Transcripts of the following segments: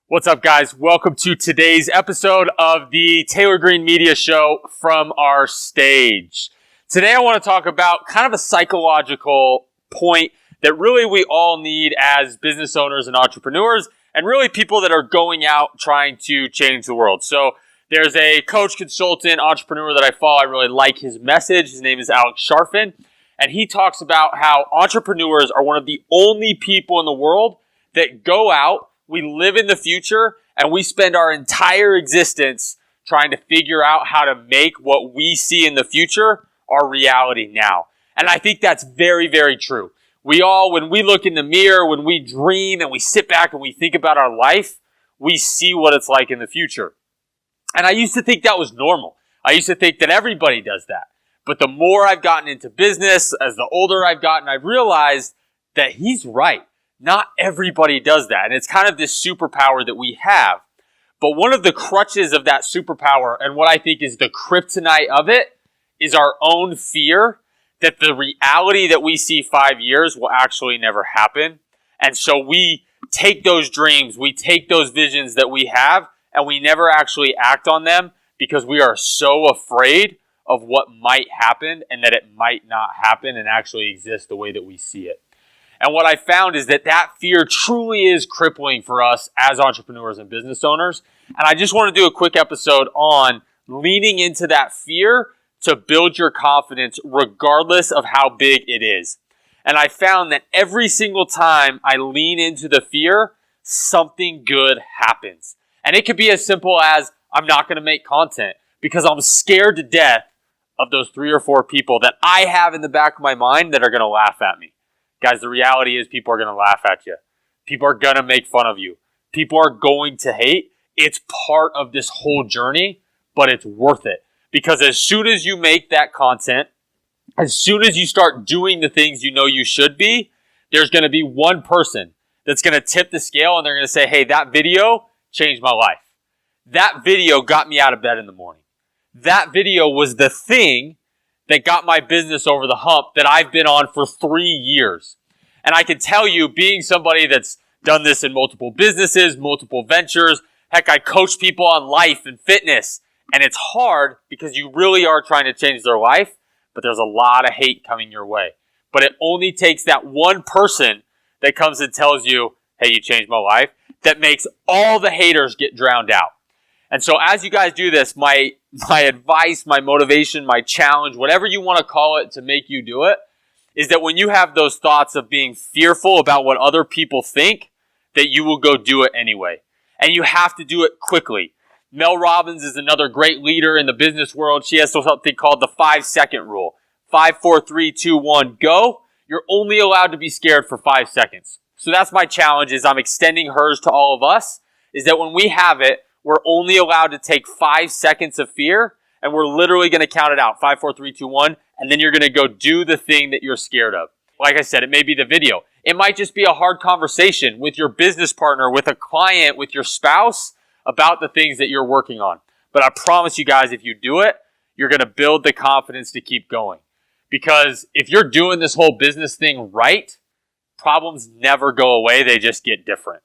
What's up, guys? Welcome to today's episode of the Taylor Green Media Show from our stage. Today, I want to talk about kind of a psychological point that really we all need as business owners and entrepreneurs, and really people that are going out trying to change the world. So there's a coach, consultant, entrepreneur that I follow. I really like his message. His name is Alex Charfen, and he talks about how entrepreneurs are one of the only people in the world that go out. We live in the future, and we spend our entire existence trying to figure out how to make what we see in the future our reality now. And I think that's very, very true. We all, when we look in the mirror, when we dream and we sit back and we think about our life, we see what it's like in the future. And I used to think that was normal. I used to think that everybody does that. But the more I've gotten into business, as the older I've gotten, I've realized that he's right. Not everybody does that. And it's kind of this superpower that we have. But one of the crutches of that superpower, and what I think is the kryptonite of it, is our own fear that the reality that we see 5 years will actually never happen. And so we take those dreams, we take those visions that we have, and we never actually act on them because we are so afraid of what might happen and that it might not happen and actually exist the way that we see it. And what I found is that fear truly is crippling for us as entrepreneurs and business owners. And I just want to do a quick episode on leaning into that fear to build your confidence regardless of how big it is. And I found that every single time I lean into the fear, something good happens. And it could be as simple as I'm not going to make content because I'm scared to death of those 3 or 4 people that I have in the back of my mind that are going to laugh at me. Guys, the reality is people are going to laugh at you. People are going to make fun of you. People are going to hate. It's part of this whole journey, but it's worth it. Because as soon as you make that content, as soon as you start doing the things you know you should be, there's going to be one person that's going to tip the scale and they're going to say, hey, that video changed my life. That video got me out of bed in the morning. That video was the thing that got my business over the hump that I've been on for 3 years. And I can tell you, being somebody that's done this in multiple businesses, multiple ventures, heck, I coach people on life and fitness. And it's hard because you really are trying to change their life, but there's a lot of hate coming your way. But it only takes that one person that comes and tells you, hey, you changed my life, that makes all the haters get drowned out. And so as you guys do this, my advice, my motivation, my challenge, whatever you want to call it to make you do it, is that when you have those thoughts of being fearful about what other people think, that you will go do it anyway. And you have to do it quickly. Mel Robbins is another great leader in the business world. She has something called the 5-second rule. 5, 4, 3, 2, 1, go. You're only allowed to be scared for 5 seconds. So that's my challenge, is I'm extending hers to all of us, is that when we have it, we're only allowed to take 5 seconds of fear, and we're literally going to count it out. 5, 4, 3, 2, 1, and then you're going to go do the thing that you're scared of. Like I said, it may be the video. It might just be a hard conversation with your business partner, with a client, with your spouse about the things that you're working on. But I promise you guys, if you do it, you're going to build the confidence to keep going. Because if you're doing this whole business thing right, problems never go away. They just get different.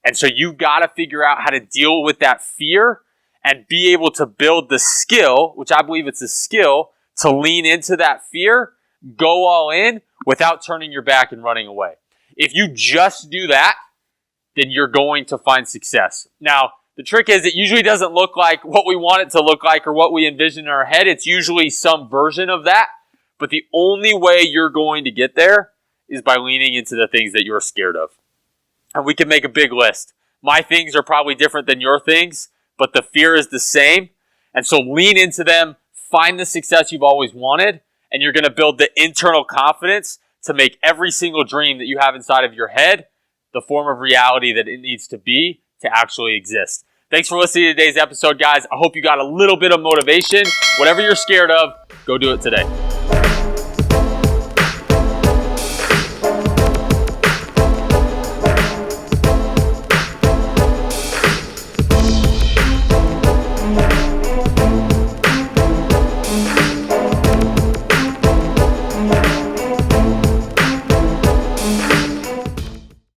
And so you've got to figure out how to deal with that fear and be able to build the skill, which I believe it's a skill, to lean into that fear, go all in without turning your back and running away. If you just do that, then you're going to find success. Now, the trick is it usually doesn't look like what we want it to look like or what we envision in our head. It's usually some version of that. But the only way you're going to get there is by leaning into the things that you're scared of. And we can make a big list. My things are probably different than your things, but the fear is the same. And so lean into them, find the success you've always wanted, and you're going to build the internal confidence to make every single dream that you have inside of your head the form of reality that it needs to be to actually exist. Thanks for listening to today's episode, guys. I hope you got a little bit of motivation. Whatever you're scared of, go do it today.